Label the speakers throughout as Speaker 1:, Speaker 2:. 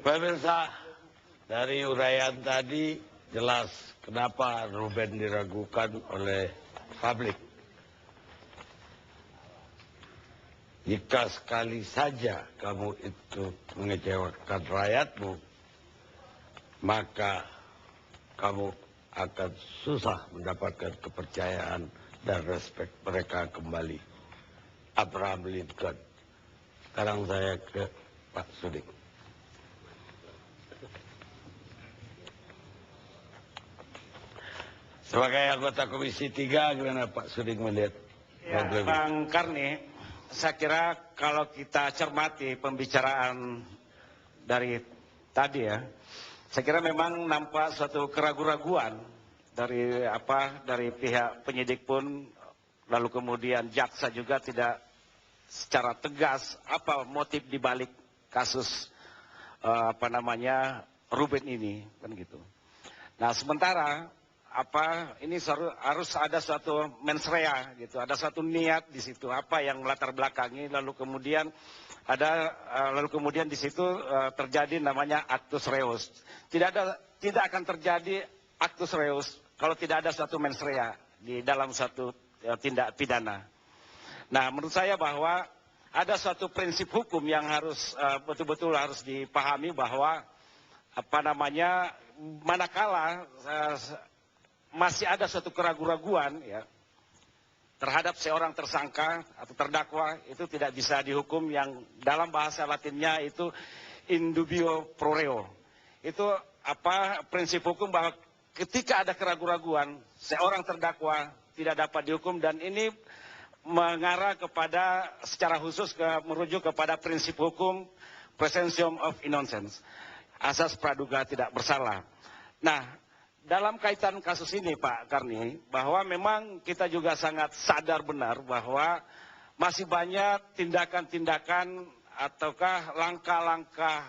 Speaker 1: Pemirsa, dari uraian tadi jelas kenapa Ruben diragukan oleh publik. Jika sekali saja kamu itu mengecewakan rakyatmu, maka kamu akan susah mendapatkan kepercayaan dan respek mereka kembali. Abraham Lincoln. Sekarang saya ke Pak Suding. Sebagai anggota Komisi 3, gimana Pak Suding melihat problem?
Speaker 2: Bang Karni, saya kira kalau kita cermati pembicaraan dari tadi ya, saya kira memang nampak suatu keraguan-raguan dari pihak penyidik pun, lalu kemudian jaksa juga tidak secara tegas apa motif dibalik kasus Ruben ini, kan gitu. Nah sementara ini harus ada suatu mens rea gitu, ada suatu niat di situ apa yang melatar belakangi, lalu kemudian di situ terjadi namanya actus reus. Tidak akan terjadi actus reus kalau tidak ada suatu mens rea di dalam suatu tindak pidana. Nah, menurut saya bahwa ada suatu prinsip hukum yang harus betul-betul harus dipahami bahwa manakala masih ada suatu keraguan-raguan ya terhadap seorang tersangka atau terdakwa, itu tidak bisa dihukum, yang dalam bahasa Latinnya itu in dubio pro reo. Itu prinsip hukum bahwa ketika ada keraguan-raguan seorang terdakwa tidak dapat dihukum, dan ini mengarah kepada secara khusus merujuk kepada prinsip hukum presumption of innocence, asas praduga tidak bersalah. Nah, dalam kaitan kasus ini Pak Karni, bahwa memang kita juga sangat sadar benar bahwa masih banyak tindakan-tindakan ataukah langkah-langkah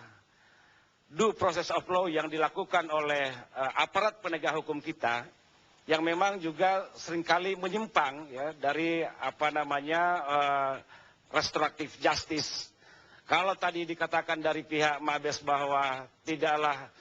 Speaker 2: due process of law yang dilakukan oleh aparat penegak hukum kita yang memang juga seringkali menyimpang ya dari restoratif justice. Kalau tadi dikatakan dari pihak Mabes bahwa tidaklah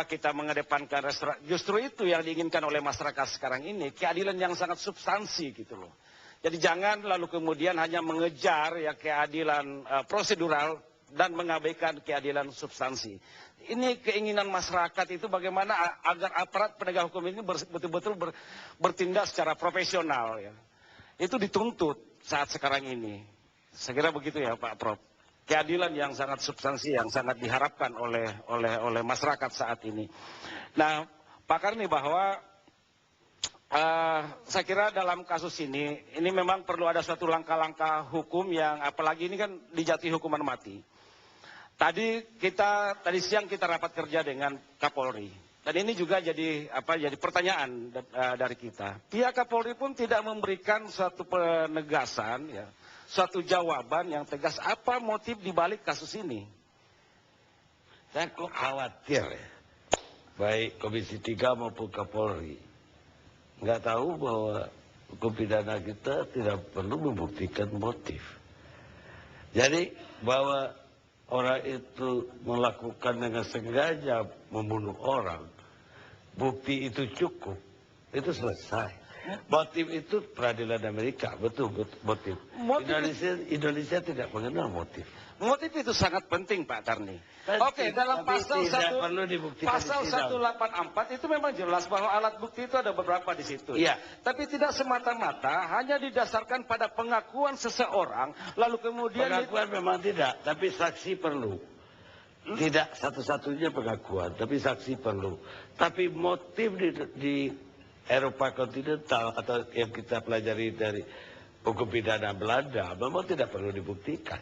Speaker 2: kita mengedepankan restoratif, justru itu yang diinginkan oleh masyarakat sekarang ini, keadilan yang sangat substansi gitu loh. Jadi jangan lalu kemudian hanya mengejar ya keadilan prosedural dan mengabaikan keadilan substansi. Ini keinginan masyarakat itu bagaimana agar aparat penegak hukum ini betul-betul bertindak secara profesional ya. Itu dituntut saat sekarang ini. Saya kira begitu ya Pak Prof. Keadilan yang sangat substansi yang sangat diharapkan oleh masyarakat saat ini. Nah, Pak Karni, bahwa saya kira dalam kasus ini memang perlu ada suatu langkah-langkah hukum yang apalagi ini kan dijatuhi hukuman mati. Tadi siang kita rapat kerja dengan Kapolri, dan ini juga jadi pertanyaan dari kita. Pihak Kapolri pun tidak memberikan suatu penegasan ya, suatu jawaban yang tegas apa motif dibalik kasus ini.
Speaker 1: Saya kok khawatir ya, baik Komisi 3 maupun Kapolri nggak tahu bahwa hukum pidana kita tidak perlu membuktikan motif. Jadi bahwa orang itu melakukan dengan sengaja membunuh orang, bukti itu cukup, itu selesai. Motif itu peradilan Amerika, betul motif. Indonesia tidak mengenal motif.
Speaker 2: Motif itu sangat penting Pak Karni. Oke, dalam pasal 184 itu memang jelas bahwa alat bukti itu ada beberapa di situ.
Speaker 1: Iya.
Speaker 2: Tapi tidak semata-mata hanya didasarkan pada pengakuan seseorang, lalu kemudian
Speaker 1: pengakuan memang tidak, tapi saksi perlu. Tidak satu-satunya pengakuan, tapi saksi perlu. Tapi motif di Eropa kontinental atau yang kita pelajari dari hukum pidana Belanda memang tidak perlu dibuktikan.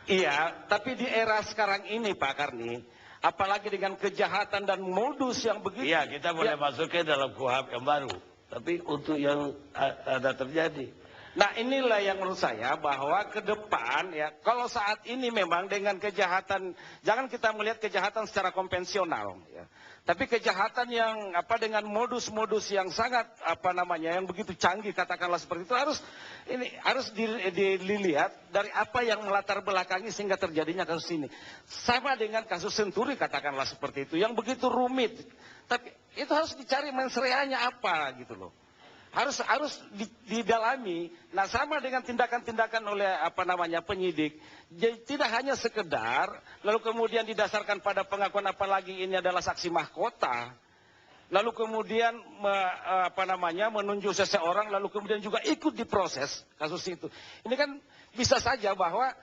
Speaker 2: Iya, tapi di era sekarang ini Pak Karni, apalagi dengan kejahatan dan modus yang begitu.
Speaker 1: Iya, kita boleh masukkan dalam KUHP yang baru. Tapi untuk yang ada terjadi.
Speaker 2: Nah inilah yang menurut saya bahwa ke depan ya, kalau saat ini memang dengan kejahatan, jangan kita melihat kejahatan secara konvensional ya. Tapi kejahatan yang dengan modus-modus yang sangat yang begitu canggih, katakanlah seperti itu, harus dilihat dari apa yang melatar belakangi sehingga terjadinya kasus ini. Sama dengan kasus Senturi, katakanlah seperti itu, yang begitu rumit. Tapi itu harus dicari mensreanya apa gitu loh. Harus didalami. Nah, sama dengan tindakan-tindakan oleh penyidik. Jadi, tidak hanya sekedar lalu kemudian didasarkan pada pengakuan, apalagi ini adalah saksi mahkota. Lalu kemudian menunjuk seseorang, lalu kemudian juga ikut diproses kasus itu. Ini kan bisa saja bahwa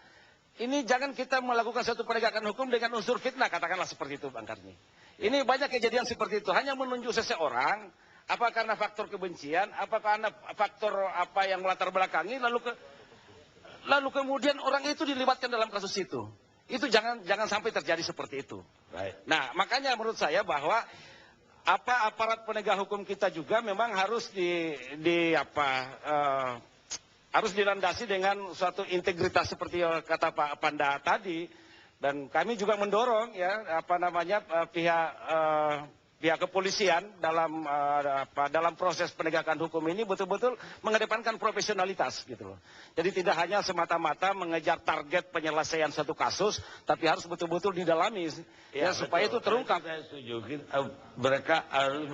Speaker 2: ini jangan kita melakukan satu penegakan hukum dengan unsur fitnah, katakanlah seperti itu, Bang Karni. Ini banyak kejadian seperti itu, hanya menunjuk seseorang. Apa karena faktor kebencian, apa karena faktor yang melatar belakangi, lalu kemudian orang itu dilibatkan dalam kasus itu. Itu jangan sampai terjadi seperti itu.
Speaker 1: Baik.
Speaker 2: Nah, makanya menurut saya bahwa aparat penegak hukum kita juga memang harus harus dilandasi dengan suatu integritas seperti kata Pak Panda tadi. Dan kami juga mendorong ya pihak kepolisian dalam proses penegakan hukum ini betul-betul mengedepankan profesionalitas gitu loh. Jadi tidak hanya semata-mata mengejar target penyelesaian satu kasus, tapi harus betul-betul didalami ya supaya itu terungkap.
Speaker 1: Saya setuju. Mereka harus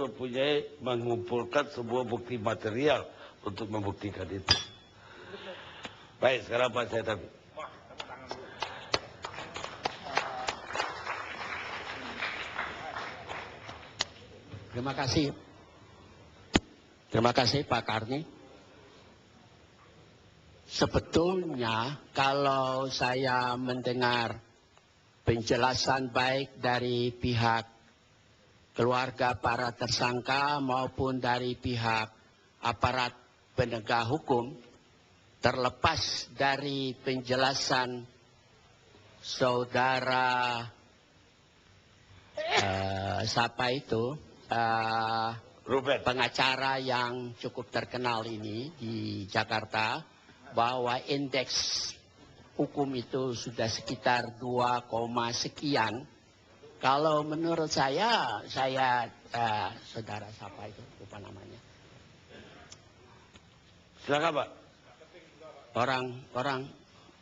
Speaker 1: mengumpulkan sebuah bukti material untuk membuktikan itu. Baik, sekarang Pak saya tapi.
Speaker 3: Terima kasih. Terima kasih Pak Karni. Sebetulnya kalau saya mendengar penjelasan baik dari pihak keluarga para tersangka maupun dari pihak aparat penegak hukum, terlepas dari penjelasan saudara siapa itu? Pengacara yang cukup terkenal ini di Jakarta, bahwa indeks hukum itu sudah sekitar 2, sekian. Kalau menurut saya saudara siapa itu, lupa namanya.
Speaker 1: Silakan Pak.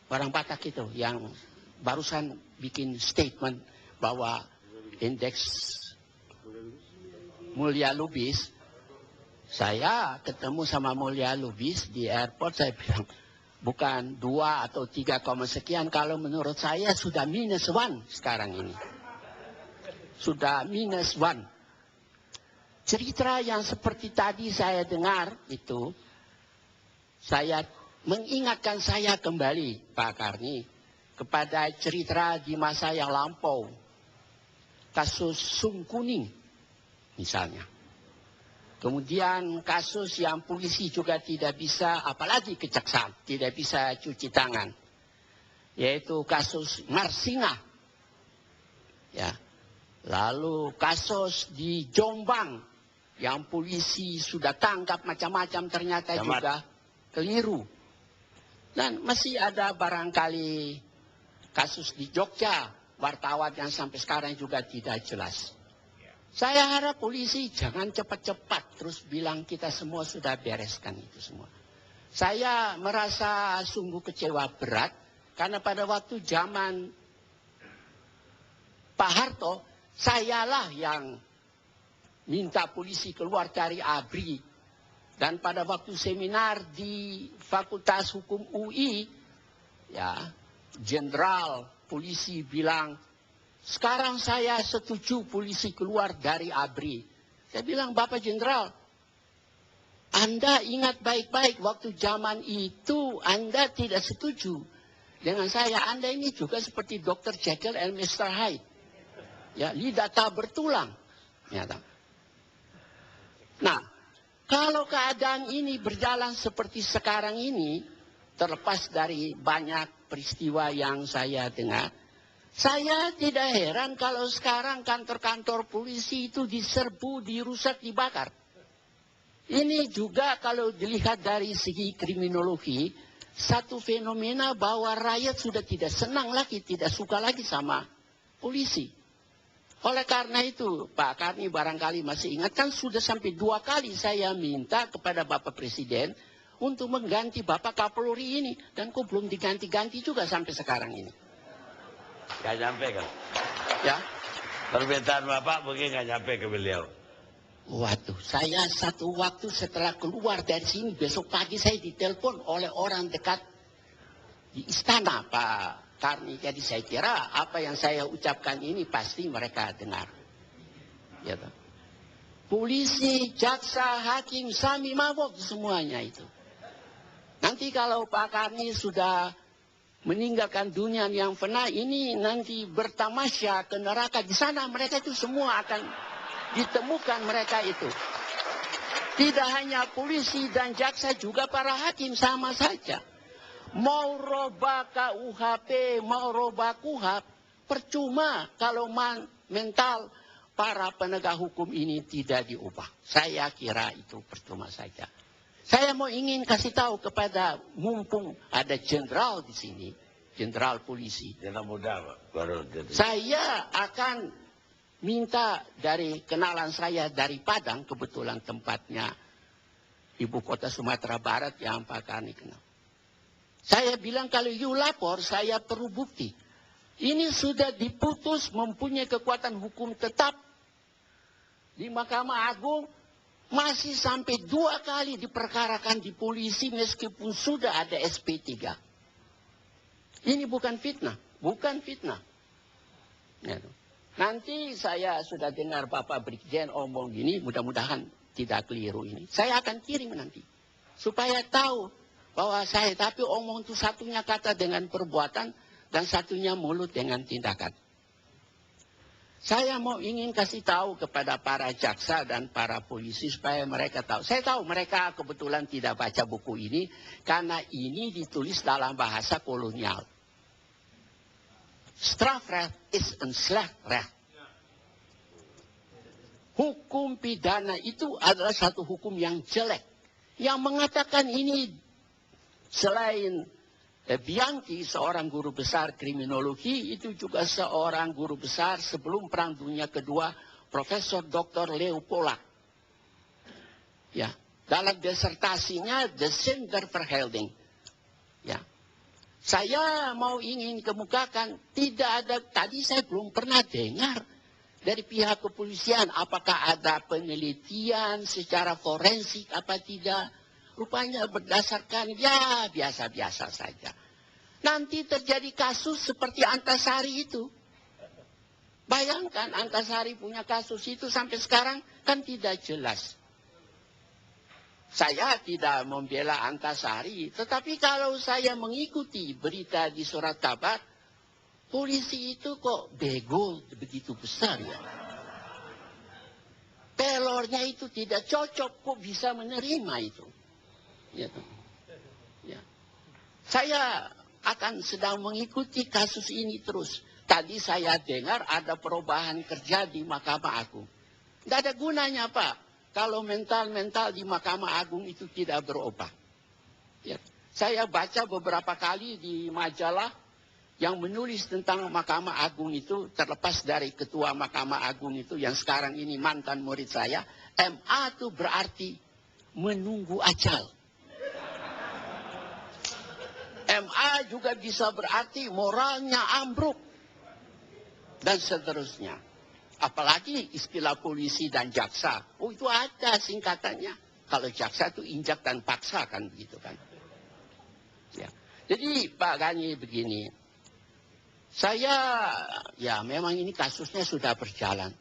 Speaker 3: Orang Batak itu yang barusan bikin statement bahwa indeks Mulia Lubis, saya ketemu sama Mulia Lubis di airport, saya bilang bukan 2 atau 3, sekian, kalau menurut saya sudah -1 sekarang ini. Sudah -1. Cerita yang seperti tadi saya dengar itu, saya mengingatkan saya kembali Pak Karni kepada cerita di masa yang lampau. Kasus Sung Kuning misalnya. Kemudian kasus yang polisi juga tidak bisa, apalagi kejaksaan, tidak bisa cuci tangan. Yaitu kasus Marsinga. Ya. Lalu kasus di Jombang yang polisi sudah tangkap macam-macam ternyata juga keliru. Dan masih ada barangkali kasus di Jogja, wartawan yang sampai sekarang juga tidak jelas. Saya harap polisi jangan cepat-cepat terus bilang kita semua sudah bereskan itu semua. Saya merasa sungguh kecewa berat karena pada waktu zaman Pak Harto, sayalah yang minta polisi keluar dari ABRI. Dan pada waktu seminar di Fakultas Hukum UI, ya, jenderal polisi bilang, sekarang saya setuju polisi keluar dari ABRI. Saya bilang, Bapak Jenderal, Anda ingat baik-baik waktu zaman itu Anda tidak setuju dengan saya. Anda ini juga seperti Dr. Jekyll and Mr. Hyde. Ya, lidah tak bertulang. Nah, kalau keadaan ini berjalan seperti sekarang ini, terlepas dari banyak peristiwa yang saya dengar, saya tidak heran kalau sekarang kantor-kantor polisi itu diserbu, dirusak, dibakar. Ini juga kalau dilihat dari segi kriminologi, satu fenomena bahwa rakyat sudah tidak senang lagi, tidak suka lagi sama polisi. Oleh karena itu, Pak Karni barangkali masih ingat, kan sudah sampai 2 kali saya minta kepada Bapak Presiden untuk mengganti Bapak Kapolri ini. Dan kok belum diganti-ganti juga sampai sekarang ini.
Speaker 1: Nggak nyampe kan?
Speaker 3: Ya.
Speaker 1: Permintaan Bapak mungkin nggak nyampe ke beliau.
Speaker 3: Waduh, saya satu waktu setelah keluar dari sini, besok pagi saya ditelepon oleh orang dekat di istana, Pak Karni. Jadi saya kira apa yang saya ucapkan ini pasti mereka dengar. Ya, polisi, jaksa, hakim, sami, mabok, semuanya itu. Nanti kalau Pak Karni sudah meninggalkan dunia yang fana ini, nanti bertamasya ke neraka, di sana mereka itu semua akan ditemukan mereka itu. Tidak hanya polisi dan jaksa, juga para hakim sama saja. Mau robah KUHP, mau robah KUHAP, percuma kalau mental para penegak hukum ini tidak diubah. Saya kira itu percuma saja. Saya mau ingin kasih tahu kepada, mumpung ada jenderal di sini, jenderal polisi.
Speaker 1: Jenderal muda, Pak. Baru jadi.
Speaker 3: Saya akan minta dari kenalan saya dari Padang, kebetulan tempatnya ibu kota Sumatera Barat yang Pak Karni kenal. Saya bilang kalau you lapor, saya perlu bukti. Ini sudah diputus, mempunyai kekuatan hukum tetap di Mahkamah Agung, masih sampai 2 kali diperkarakan di polisi meskipun sudah ada SP3. Ini bukan fitnah, bukan fitnah. Ya. Nanti saya sudah dengar Bapak Brigjen omong gini, mudah-mudahan tidak keliru ini. Saya akan kirim nanti, supaya tahu bahwa saya, tapi omong itu satunya kata dengan perbuatan, dan satunya mulut dengan tindakan. Saya mau ingin kasih tahu kepada para jaksa dan para polisi supaya mereka tahu. Saya tahu mereka kebetulan tidak baca buku ini, karena ini ditulis dalam bahasa kolonial. Strafrecht is een slecht recht. Hukum pidana itu adalah satu hukum yang jelek. Yang mengatakan ini, selain Bianchi, seorang guru besar kriminologi, itu juga seorang guru besar sebelum Perang Dunia Kedua, Profesor Dr. Leo Polak. Ya, dalam disertasinya The Sinderverhelding. Ya. Saya mau ingin kemukakan, tidak ada, tadi saya belum pernah dengar dari pihak kepolisian apakah ada penelitian secara forensik apa tidak. Rupanya berdasarkan ya biasa-biasa saja. Nanti terjadi kasus seperti Antasari itu. Bayangkan Antasari punya kasus itu sampai sekarang kan tidak jelas. Saya tidak membela Antasari, tetapi kalau saya mengikuti berita di surat kabar, polisi itu kok bego begitu besar ya. Pelornya itu tidak cocok, kok bisa menerima itu. Ya. Ya. Saya akan sedang mengikuti kasus ini terus. Tadi saya dengar ada perubahan kerja di Mahkamah Agung. Tidak ada gunanya, Pak, kalau mental-mental di Mahkamah Agung itu tidak berubah. Ya. Saya baca beberapa kali di majalah yang menulis tentang Mahkamah Agung itu, terlepas dari ketua Mahkamah Agung itu yang sekarang ini mantan murid saya, MA itu berarti menunggu ajal. MA juga bisa berarti moralnya ambruk. Dan seterusnya. Apalagi istilah polisi dan jaksa. Oh, itu ada singkatannya. Kalau jaksa itu injak dan paksa kan begitu kan. Ya. Jadi Pak Gani begini. Saya ya memang ini kasusnya sudah berjalan.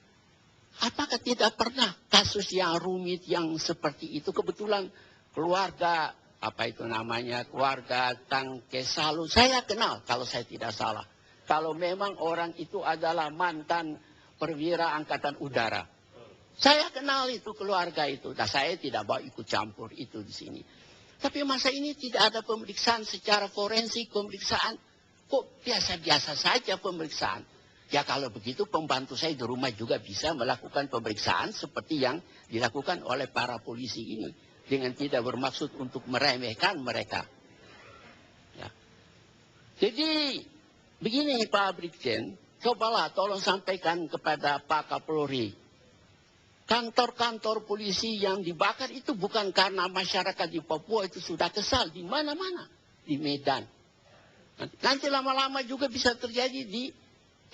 Speaker 3: Apakah tidak pernah kasus yang rumit yang seperti itu? Kebetulan keluarga apa itu namanya, keluarga Tangkesalu saya kenal kalau saya tidak salah. Kalau memang orang itu adalah mantan perwira angkatan udara. Saya kenal itu keluarga itu. Nah, saya tidak mau ikut campur itu di sini. Tapi masa ini tidak ada pemeriksaan secara forensik, pemeriksaan. Kok biasa-biasa saja pemeriksaan. Ya kalau begitu pembantu saya di rumah juga bisa melakukan pemeriksaan seperti yang dilakukan oleh para polisi ini. Dengan tidak bermaksud untuk meremehkan mereka. Ya. Jadi begini Pak Brigjen, cobalah tolong sampaikan kepada Pak Kapolri. Kantor-kantor polisi yang dibakar itu bukan karena masyarakat di Papua itu sudah kesal. Di mana-mana. Di Medan. Nanti lama-lama juga bisa terjadi di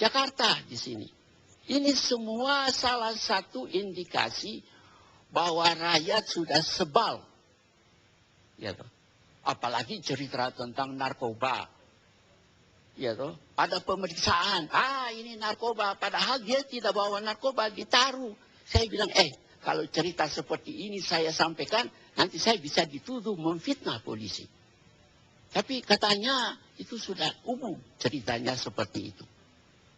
Speaker 3: Jakarta di sini. Ini semua salah satu indikasi bahwa rakyat sudah sebal. Ya toh. Apalagi cerita tentang narkoba. Ya toh. Ada pemeriksaan. Ini narkoba. Padahal dia tidak bawa narkoba, ditaruh. Saya bilang, kalau cerita seperti ini saya sampaikan, nanti saya bisa dituduh memfitnah polisi. Tapi katanya itu sudah umum ceritanya seperti itu.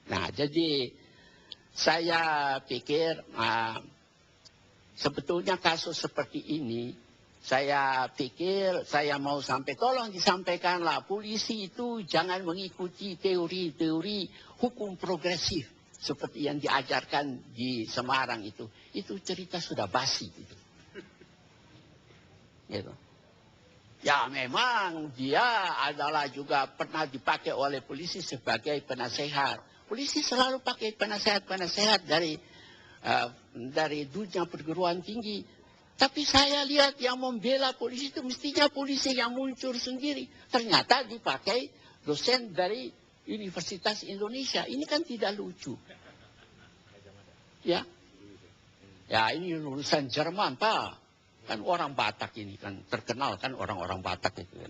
Speaker 3: Nah, jadi saya pikir sebetulnya kasus seperti ini, saya pikir saya mau tolong disampaikanlah polisi itu jangan mengikuti teori-teori hukum progresif seperti yang diajarkan di Semarang itu. Itu cerita sudah basi gitu. Gitu. Ya memang dia adalah juga pernah dipakai oleh polisi sebagai penasehat. Polisi selalu pakai penasehat-penasehat dari dunia perguruan tinggi. Tapi saya lihat yang membela polisi itu mestinya polisi yang muncul sendiri. Ternyata dipakai dosen dari Universitas Indonesia. Ini kan tidak lucu. Ya. Ya ini lulusan Jerman Pak. Kan orang Batak ini kan terkenal kan orang-orang Batak itu.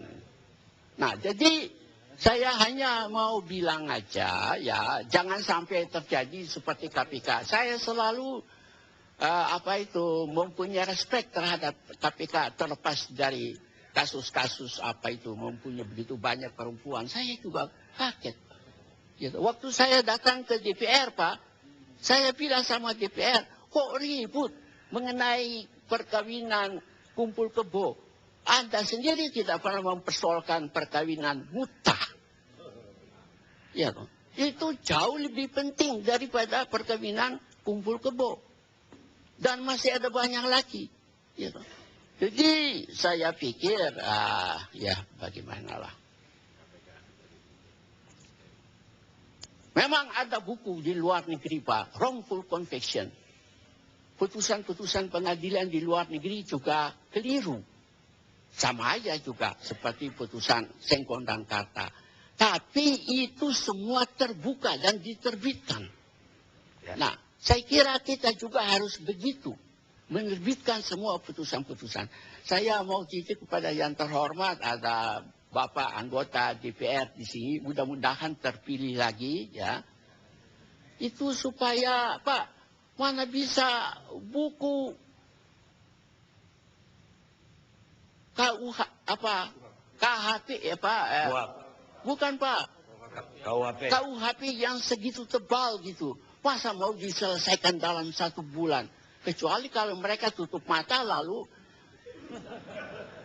Speaker 3: Nah jadi saya hanya mau bilang aja ya jangan sampai terjadi seperti KPK. Saya selalu mempunyai respect terhadap KPK terlepas dari kasus-kasus mempunyai begitu banyak perempuan. Saya juga kaget. Gitu. Waktu saya datang ke DPR Pak, saya bilang sama DPR, kok ribut mengenai perkawinan kumpul kebo. Anda sendiri tidak pernah mempersoalkan perkawinan muta. Ya, itu jauh lebih penting daripada perkawinan kumpul kebo. Dan masih ada banyak lagi. Ya, jadi saya pikir, bagaimanlah. Memang ada buku di luar negeri Pak, wrongful conviction. Putusan-putusan pengadilan di luar negeri juga keliru. Sama aja juga seperti putusan Sengkon dan Karta. Tapi itu semua terbuka dan diterbitkan. Ya. Nah, saya kira kita juga harus begitu. Menerbitkan semua putusan-putusan. Saya mau titip kepada yang terhormat, ada Bapak anggota DPR di sini, mudah-mudahan terpilih lagi ya. Itu supaya Pak, mana bisa buku KHP ya Pak? Bukan Pak. KUHP yang segitu tebal gitu. Masa mau diselesaikan dalam 1 bulan? Kecuali kalau mereka tutup mata lalu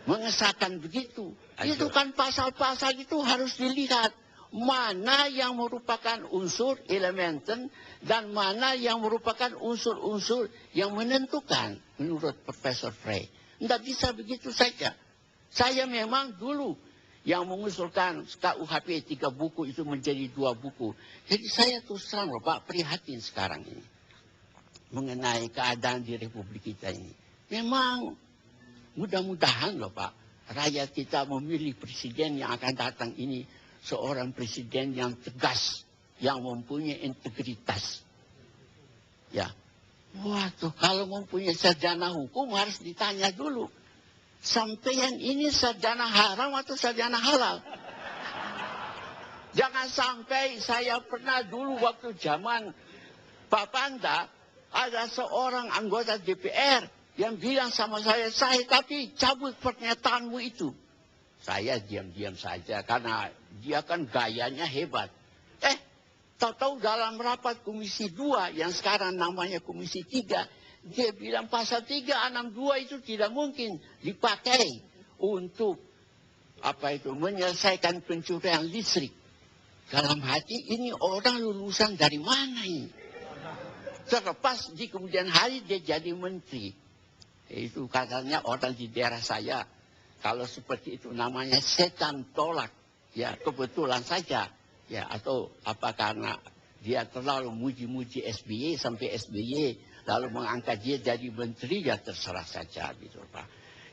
Speaker 3: mengesahkan begitu. Itu kan pasal-pasal itu harus dilihat. Mana yang merupakan unsur elementen dan mana yang merupakan unsur-unsur yang menentukan menurut Profesor Frey. Tidak bisa begitu saja. Saya memang dulu yang mengusulkan KUHP 3 buku itu menjadi 2 buku. Jadi saya terus terang loh Pak, prihatin sekarang ini. Mengenai keadaan di Republik kita ini. Memang mudah-mudahan loh Pak, rakyat kita memilih presiden yang akan datang ini seorang presiden yang tegas, yang mempunyai integritas. Ya. Waduh, kalau mempunyai sarjana hukum harus ditanya dulu. Sampeyan ini sarjana haram atau sarjana halal? Jangan sampai saya pernah dulu waktu zaman Pak Panda, ada seorang anggota DPR yang bilang sama saya tapi cabut pernyataanmu itu. Saya diam-diam saja karena dia kan gayanya hebat. Tahu-tahu dalam rapat Komisi 2 yang sekarang namanya Komisi 3, dia bilang pasal 362 itu tidak mungkin dipakai untuk menyelesaikan pencurian listrik. dalam hati ini orang lulusan dari mana ini? Terlepas di kemudian hari dia jadi menteri. Itu katanya orang di daerah saya. Kalau seperti itu namanya setan tolak. Ya kebetulan saja. Ya atau apa karena dia terlalu muji-muji SBY sampai SBY lalu mengangkat dia jadi menteri, ya terserah saja gitu Pak.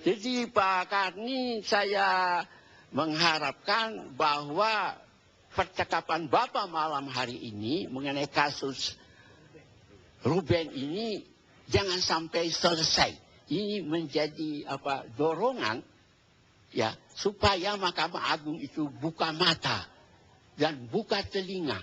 Speaker 3: Jadi Pak Karni, saya mengharapkan bahwa percakapan Bapak malam hari ini mengenai kasus Ruben ini jangan sampai selesai. Ini menjadi dorongan ya supaya Mahkamah Agung itu buka mata dan buka telinga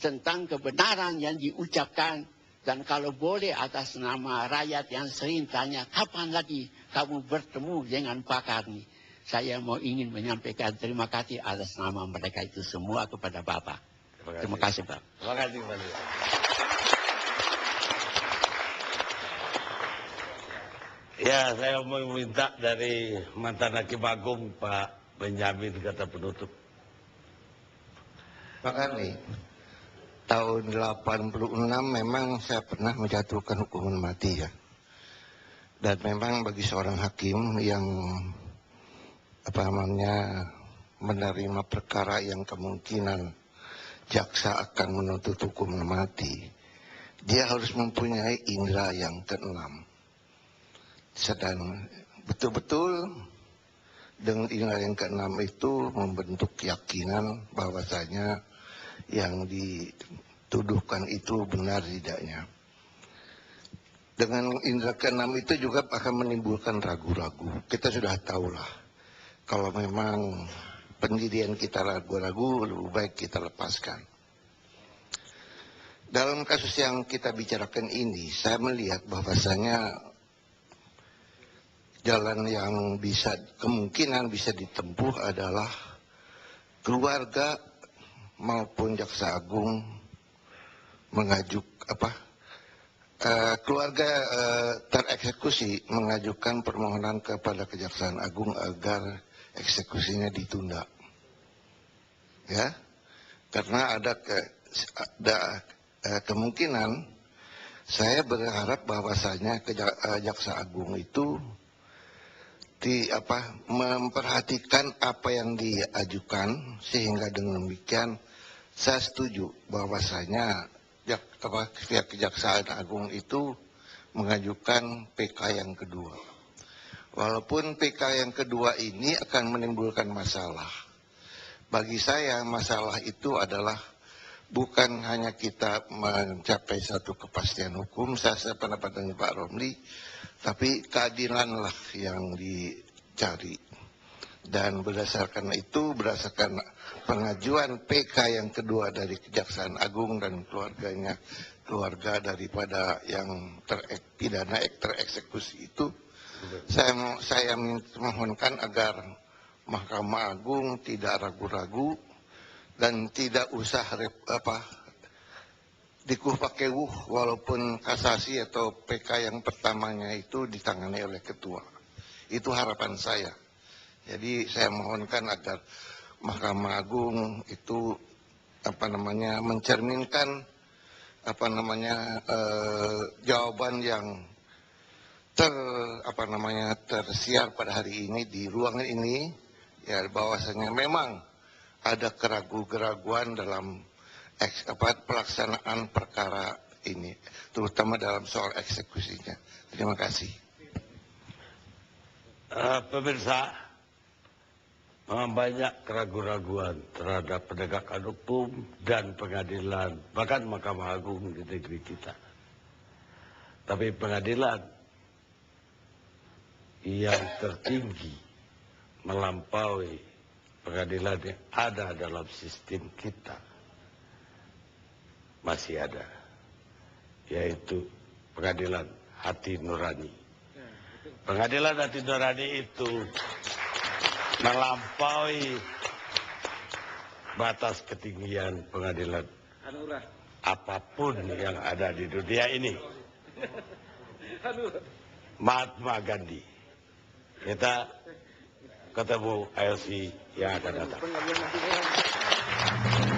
Speaker 3: tentang kebenaran yang diucapkan. Dan kalau boleh atas nama rakyat yang sering tanya, kapan lagi kamu bertemu dengan Pak Karni? Saya mau ingin menyampaikan terima kasih atas nama mereka itu semua kepada Bapak. Terima kasih Pak.
Speaker 1: Terima kasih Pak. Ya, saya mau minta dari mantan Hakim Agung Pak Benyamin kata penutup.
Speaker 4: Pak Karni, tahun 86 memang saya pernah menjatuhkan hukuman mati ya. Dan memang bagi seorang hakim yang menerima perkara yang kemungkinan jaksa akan menuntut hukuman mati, dia harus mempunyai indera yang keenam. Sedang betul-betul dengan indera yang keenam itu membentuk keyakinan bahwasanya yang dituduhkan itu benar tidaknya. Dengan indera keenam itu juga akan menimbulkan ragu-ragu. Kita sudah tahulah kalau memang pendirian kita ragu-ragu, lebih baik kita lepaskan. Dalam kasus yang kita bicarakan ini, saya melihat bahwasanya jalan yang kemungkinan bisa ditempuh adalah keluarga maupun jaksa agung keluarga tereksekusi mengajukan permohonan kepada Kejaksaan Agung agar eksekusinya ditunda. Ya, karena ada kemungkinan, saya berharap bahwasanya Jaksa Agung itu memperhatikan apa yang diajukan, sehingga dengan demikian saya setuju bahwasanya pihak Kejaksaan Agung itu mengajukan PK yang kedua. Walaupun PK yang kedua ini akan menimbulkan masalah. Bagi saya masalah itu adalah bukan hanya kita mencapai satu kepastian hukum, saya sependapat dengan Pak Romli, tapi keadilanlah yang dicari. Dan berdasarkan itu, berdasarkan pengajuan PK yang kedua dari Kejaksaan Agung dan keluarganya, keluarga daripada yang pidana tereksekusi itu, saya mohonkan agar Mahkamah Agung tidak ragu-ragu dan tidak usah dikuh pakai walaupun kasasi atau PK yang pertamanya itu ditangani oleh ketua. Itu harapan saya. Jadi saya mohonkan agar Mahkamah Agung itu mencerminkan jawaban yang tersiar pada hari ini di ruangan ini, ya, bahwasanya memang ada keraguan dalam pelaksanaan perkara ini, terutama dalam soal eksekusinya. Terima kasih.
Speaker 1: Pemirsa, banyak keraguan-keraguan terhadap penegakan hukum dan pengadilan, bahkan Mahkamah Agung di negeri kita. Tapi pengadilan yang tertinggi melampaui pengadilan yang ada dalam sistem kita masih ada, yaitu pengadilan hati nurani. Pengadilan hati nurani itu melampaui batas ketinggian pengadilan apapun yang ada di dunia ini. Mahatma Gandhi. Kita ketemu ILC yang akan datang.
Speaker 5: Pak.